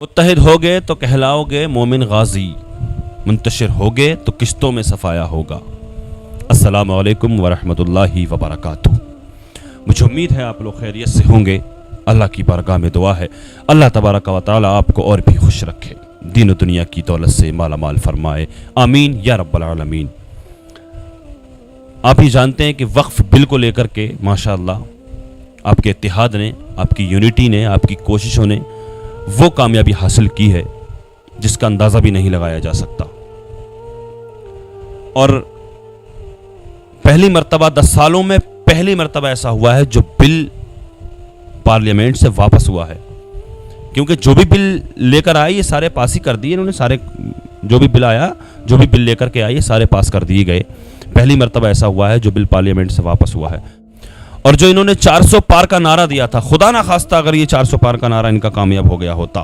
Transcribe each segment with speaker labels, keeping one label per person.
Speaker 1: मुत्तहिद होगे तो कहलाओगे मोमिन गाजी, मुंतशिर होगे तो किश्तों में सफाया होगा। अस्सलामु अलैकुम वरहमतुल्लाहि वबरकातुहू। मुझे उम्मीद है आप लोग खैरियत से होंगे। अल्लाह की बारगाह में दुआ है अल्लाह तबारक व तआला आपको और भी खुश रखे, दीन और दुनिया की दौलत से माला माल फरमाए, आमीन या रब्बल आलमीन। आप ही जानते हैं कि वक्फ बिल को लेकर के माशाअल्लाह आपके इत्तिहाद ने, आपकी यूनिटी ने, आपकी कोशिशों ने वो कामयाबी हासिल की है जिसका अंदाज़ा भी नहीं लगाया जा सकता। और पहली मर्तबा 10 सालों में पहली मर्तबा ऐसा हुआ है जो बिल पार्लियामेंट से वापस हुआ है, क्योंकि जो भी बिल लेकर आए ये सारे पास ही कर दिए इन्होंने। सारे जो भी बिल आया, जो भी बिल लेकर के आए ये सारे पास कर दिए गए। पहली मर्तबा ऐसा हुआ है जो बिल पार्लियामेंट से वापस हुआ है। और जो इन्होंने 400 पार का नारा दिया था, खुदा ना खास्ता अगर ये 400 पार का नारा इनका कामयाब हो गया होता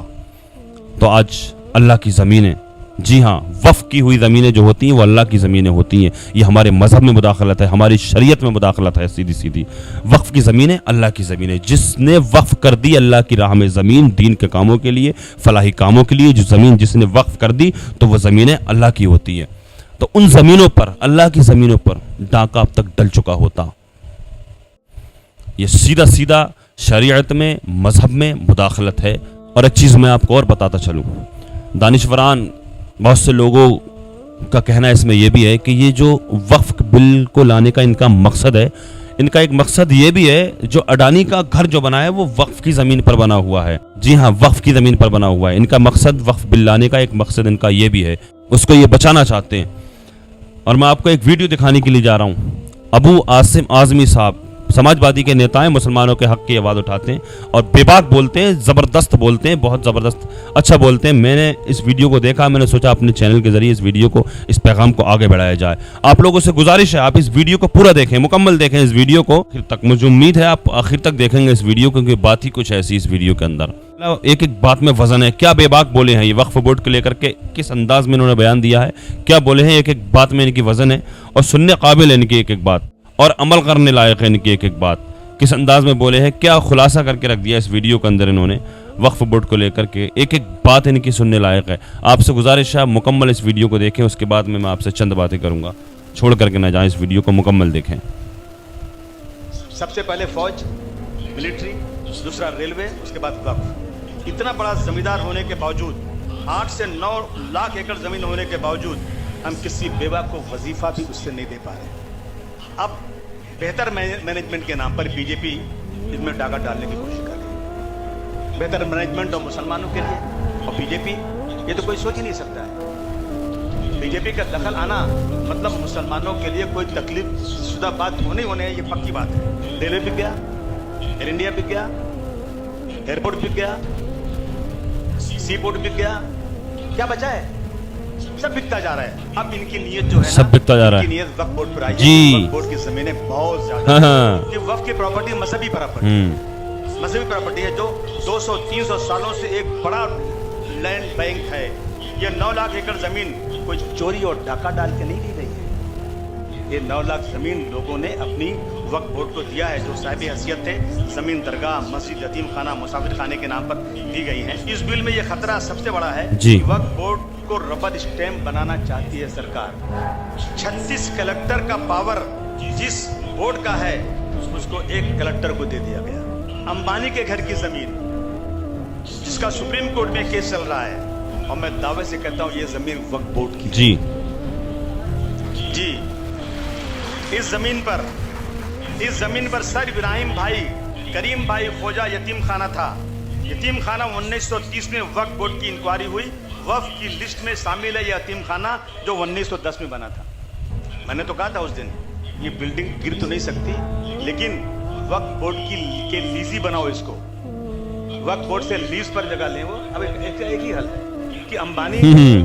Speaker 1: तो आज अल्लाह की ज़मीनें, जी हाँ, वफ़ की हुई ज़मीनें जो होती हैं वो अल्लाह की ज़मीनें होती हैं। ये हमारे मज़हब में मुदाखलत है, हमारी शरीयत में मुदाखलत है सीधी सीधी। वक्फ़ की ज़मीनें अल्लाह की ज़मीनें, जिसने वक्फ़ कर दी अल्लाह की राह में ज़मीन दीन के कामों के लिए, फलाही कामों के लिए, जो ज़मीन जिसने वक्फ़ कर दी तो वह ज़मीनें अल्लाह की होती हैं। तो उन ज़मीनों पर, अल्लाह की ज़मीनों पर डाका अब तक डल चुका होता। ये सीधा सीधा शरीयत में, मज़हब में मुदाखलत है। और एक चीज़ मैं आपको और बताता चलूँ, दानिशवरान बहुत से लोगों का कहना इसमें यह भी है कि ये जो वक्फ बिल को लाने का इनका मकसद है, इनका एक मकसद ये भी है, जो अडानी का घर जो बना है वो वक्फ की ज़मीन पर बना हुआ है। जी हाँ, वक्फ की ज़मीन पर बना हुआ है। इनका मकसद, वक्फ बिल लाने का एक मकसद इनका ये भी है, उसको ये बचाना चाहते हैं। और मैं आपको एक वीडियो दिखाने के लिए जा रहा हूँ। अबू आसिम आज़मी साहब समाजवादी के नेता हैं, मुसलमानों के हक़ की आवाज़ उठाते हैं और बेबाक बोलते हैं, ज़बरदस्त बोलते हैं, बहुत ज़बरदस्त अच्छा बोलते हैं। मैंने इस वीडियो को देखा, मैंने सोचा अपने चैनल के ज़रिए इस वीडियो को, इस पैगाम को आगे बढ़ाया जाए। आप लोगों से गुजारिश है आप इस वीडियो को पूरा देखें, मुकम्मल देखें इस वीडियो को आखिर तक। मुझे उम्मीद है आप आखिर तक देखेंगे इस वीडियो, क्योंकि बात ही कुछ ऐसी इस वीडियो के अंदर। एक एक बात में वजन है। क्या बेबाक बोले हैं ये वक्फ बोर्ड को लेकर के, किस अंदाज में इन्होंने बयान दिया है, क्या बोले हैं, एक एक बात में इनकी वजन है और सुनने काबिल है इनकी एक एक बात, और अमल करने लायक है इनकी एक एक बात। किस अंदाज में बोले हैं, क्या खुलासा करके रख दिया इस वीडियो के अंदर इन्होंने वक्फ बोर्ड को लेकर के, एक एक बात इनकी सुनने लायक है। आपसे गुजारिश है मुकम्मल इस वीडियो को देखें, उसके बाद में मैं आपसे चंद बातें करूंगा। छोड़ करके ना जाएं, इस वीडियो को मुकम्मल देखें।
Speaker 2: सबसे पहले फौज, मिलिट्री, दूसरा रेलवे, उसके बाद वक्फ। इतना बड़ा जमींदार होने के बावजूद, 8 से 9 लाख एकड़ जमीन होने के बावजूद हम किसी बेवा को वजीफा भी उससे नहीं दे पा रहे। अब बेहतर मैनेजमेंट के नाम पर बीजेपी इसमें डाका डालने की कोशिश कर रही है। बेहतर मैनेजमेंट और मुसलमानों के लिए और बीजेपी, ये तो कोई सोच ही नहीं सकता है। बीजेपी का दखल आना मतलब मुसलमानों के लिए कोई तकलीफ शुदा बात होने ये पक्की बात है। रेलवे बिक गया, एयर इंडिया बिक गया, एयरपोर्ट बिक गया, सी पोर्ट बिक गया, क्या बचा है? सब बिकता जा रहा है। अब इनकी नीयत जो है,
Speaker 1: सब बिकता जा रहा है।
Speaker 2: इनकी नीयत वक्फ बोर्ड पर आई
Speaker 1: जी।
Speaker 2: है। वक्फ बोर्ड की जमीनें बहुत ज्यादा हैं। ये वक्फ की प्रॉपर्टी मजहबी प्रॉपर्टी, मजहबी प्रॉपर्टी है जो 200-300 सालों से एक बड़ा लैंड बैंक है। ये 9 लाख एकड़ जमीन कोई चोरी और डाका डाल के नहीं ली गई है। ये 9 लाख जमीन लोगों ने अपनी वक्फ बोर्ड को दिया है, जो साहिब हैसियत थे। जमीन दरगाह, मस्जिद, यतीम खाना, मुसाफिर खाने के नाम पर दी गई है। इस बिल में ये खतरा सबसे बड़ा है कि वक्फ बोर्ड को रबर स्टैम्प बनाना चाहती है सरकार। 36 कलेक्टर का पावर जिस बोर्ड का है उसको एक कलेक्टर को दे दिया गया। अंबानी के घर की जमीन जिसका सुप्रीम कोर्ट में केस चल रहा है, और मैं दावे से कहता हूं ये जमीन वक्फ बोर्ड की
Speaker 1: जी
Speaker 2: जी। इस जमीन पर सर इब्राहिम भाई, करीम भाई खोजा यतीम खाना था। यतीम खाना 1930 में वक्फ बोर्ड की इंक्वायरी हुई, वक्फ की लिस्ट में शामिल है यह यतीम खाना जो 1910 में बना था। मैंने तो कहा था उस दिन ये बिल्डिंग गिर तो नहीं सकती, लेकिन वक्फ बोर्ड के लीज ही बनाओ इसको। वक्फ बोर्ड से लीज पर जगह लें। वो अब एक ही हल है कि अंबानी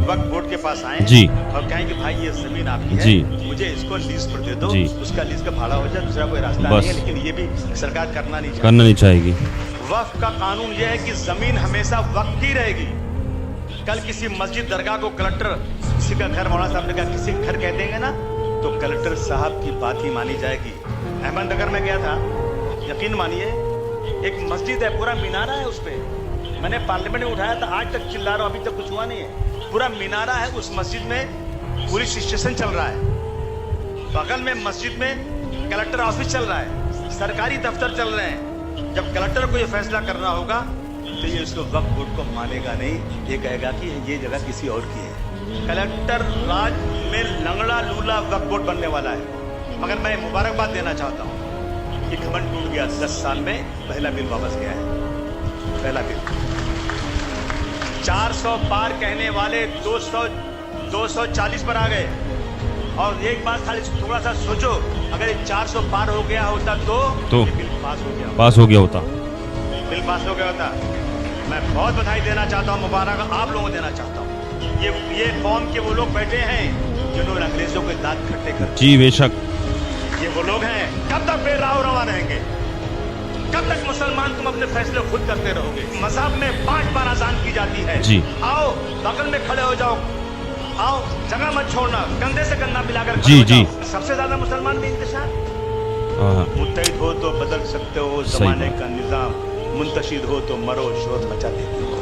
Speaker 2: वक्फ बोर्ड के पास आए और कहें कि भाई ये जमीन आपकी है, मुझे इसको लीज पर दे दो, उसका लीज का भाड़ा हो जाए, दूसरा कोई रास्ता नहीं है। लेकिन ये भी सरकार करना नहीं चाहेगी। वक्फ का कानून ये है कि जमीन हमेशा वक्फ की रहेगी। कल किसी मस्जिद, दरगाह को कलेक्टर, किसी का घर, मौलाना साहब ने कहा किसी का घर कह देंगे ना तो कलेक्टर साहब की बात ही मानी जाएगी। अहमदनगर में गया था, यकीन मानिए, एक मस्जिद है, पूरा मीनारा है उस पे, मैंने पार्लियामेंट में उठाया था, आज तक चिल्ला रहा हूं, अभी तक कुछ हुआ नहीं है। पूरा मीनारा है, उस मस्जिद में पुलिस स्टेशन चल रहा है, बगल में मस्जिद में कलेक्टर ऑफिस चल रहा है, सरकारी दफ्तर चल रहे हैं। जब कलेक्टर को ये फैसला करना होगा तो ये उसको वक्फ बोर्ड को मानेगा नहीं, ये कहेगा कि ये जगह किसी और की है। कलेक्टर राज में लंगड़ा लूला वक्फ बोर्ड बनने वाला है। मगर मैं मुबारकबाद देना चाहता हूँ कि घमंड टूट गया, 10 साल में पहला बिल वापस गया है। पहला बिल 400 पार कहने वाले 240 पर आ गए। और एक बात खाली थोड़ा सा सोचो, अगर 400 पार हो गया होता तो ये बिल पास हो गया होता। बिल पास हो गया होता। मैं बहुत बधाई देना चाहता हूँ, मुबारक आप लोगों को देना चाहता हूँ। ये कौम के वो लोग बैठे हैं जिन्होंने अंग्रेजों के दांत खट्टे कर,
Speaker 1: जी बेशक,
Speaker 2: ये वो लोग हैं। कब तक बेराव रवा रहेंगे? कब तक मुसलमान तुम अपने फैसले खुद करते रहोगे? मज़हब में 5 बार अज़ान की जाती है।
Speaker 1: जी।
Speaker 2: आओ बगल में खड़े हो जाओ, आओ जगह मत छोड़ना, कंधे से कंधा मिलाकर
Speaker 1: जी जी।
Speaker 2: सबसे ज्यादा मुसलमान भी इंतशार। मुत्तहिद हो तो बदल सकते हो जमाने का निजाम, मुंतशिर हो तो मरो शोर मचा देते हो।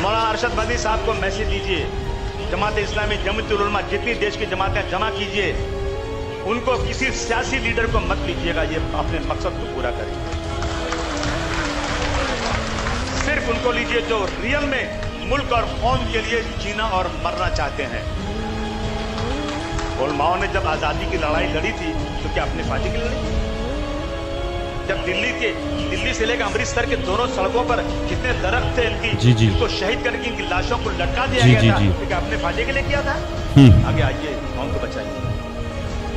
Speaker 2: मौलाना अरशद बदी साहब को मैसेज दीजिए, जमात इस्लामी जमीयतुल उलमा जितनी देश की जमातें जमा कीजिए, उनको किसी सियासी लीडर को मत लीजिएगा, ये अपने मकसद को पूरा करें। सिर्फ उनको लीजिए जो रियल में मुल्क और कौम के लिए जीना और मरना चाहते हैं। उलमाओं ने जब आजादी की लड़ाई लड़ी थी तो क्या अपने फायदे के लिए लड़ी? जब दिल्ली से लेकर अमृतसर के दोनों सड़कों पर जितने दरख्त थे इनको शहीद करके इनकी लाशों को लटका दिया गया था, तो क्या अपने फायदे के लिए किया था? आगे आइए, कौम को बचाइए।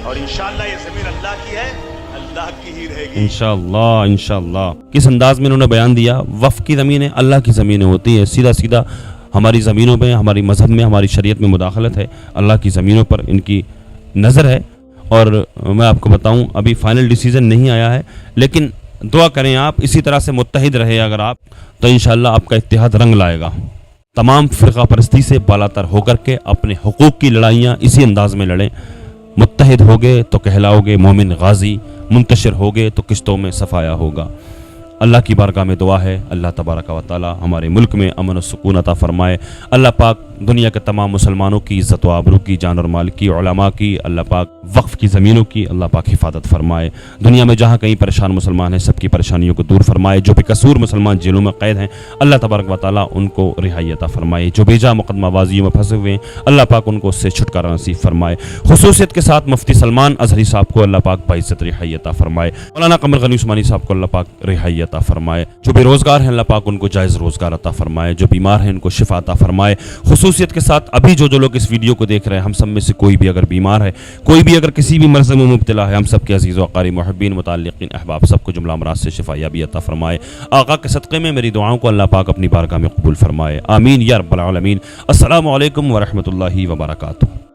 Speaker 2: और इंशाअल्लाह ये जमीन अल्लाह की है, अल्लाह की ही रहेगी
Speaker 1: इंशाअल्लाह। इंशाअल्लाह किस अंदाज में उन्होंने बयान दिया, वफ़ की ज़मीनें अल्लाह की ज़मीनें होती हैं। सीधा सीधा हमारी ज़मीनों में, हमारी मज़हब में, हमारी शरीयत में मुदाखलत है, अल्लाह की ज़मीनों पर इनकी नज़र है। और मैं आपको बताऊं, अभी फाइनल डिसीज़न नहीं आया है, लेकिन दुआ करें आप इसी तरह से मुत्तहिद रहे अगर आप, तो इंशाअल्लाह आपका इत्तेहाद रंग लाएगा। तमाम फ़िरका परस्ती से बालातर होकर के अपने हुकूक की लड़ाइयाँ इसी अंदाज में लड़ें। मुत्तहिद होगे तो कहलाओगे मोमिन गाजी, मुंतशिर होगे तो किश्तों में सफाया होगा। अल्लाह की बारगाह में दुआ है, अल्लाह तबारक व तआला हमारे मुल्क में अमन और सुकून अता फरमाए। अल्लाह पाक दुनिया के तमाम मुसलमानों की इज़्ज़त व आबरू की, जान और माल की, उलमा की, अल्लाह पाक वक्फ़ की ज़मीनों की अल्लाह पाक हिफाजत फरमाए। दुनिया में जहाँ कहीं परेशान मुसलमान हैं, सबकी परेशानियों को दूर फरमाए। जो बेकसूर मुसलमान जेलों में कैद हैं, अल्लाह तबारक व तआला उनको रिहाई अता फरमाए। जो बेजा मुकदमाबाजियों में फंसे हुए हैं, अल्लाह पाक उनको उससे छुटकारा नसीब फरमाए। खुसूसियत के साथ मुफ्ती सलमान अज़हरी साहब को अल्लाह पाक बाइज़्ज़त रिहाई अता फरमाए। मौलाना कमर गनी उस्मानी साहब को अल्लाह पाक रिहाई अता फरमाए। जो बेरोज़गार हैं, अल्लाह पाक उनको जायज़ रोज़गार अता फरमाए। जो बीमार हैं, उनको शिफा अता फरमाए। खुसूसियत के साथ अभी जो लोग इस वीडियो को देख रहे हैं, हम सब में से कोई भी अगर बीमार है, कोई भी अगर किसी भी मर्ज़ में मुब्तला है, हम सब के अज़ीज़ व क़रीब मुहिब्बीन मुतअल्लिक़ीन अहबाब सबको जुमला अमराज़ से शिफा याबी अता फरमाए। आका के सदक़े में मेरी दुआओं को अल्लाह पाक अपनी बारगाह में कबूल फरमाए। आमीन या रब्बल आलमीन। अस्सलामु अलैकुम व रहमतुल्लाहि व बरकातुहू।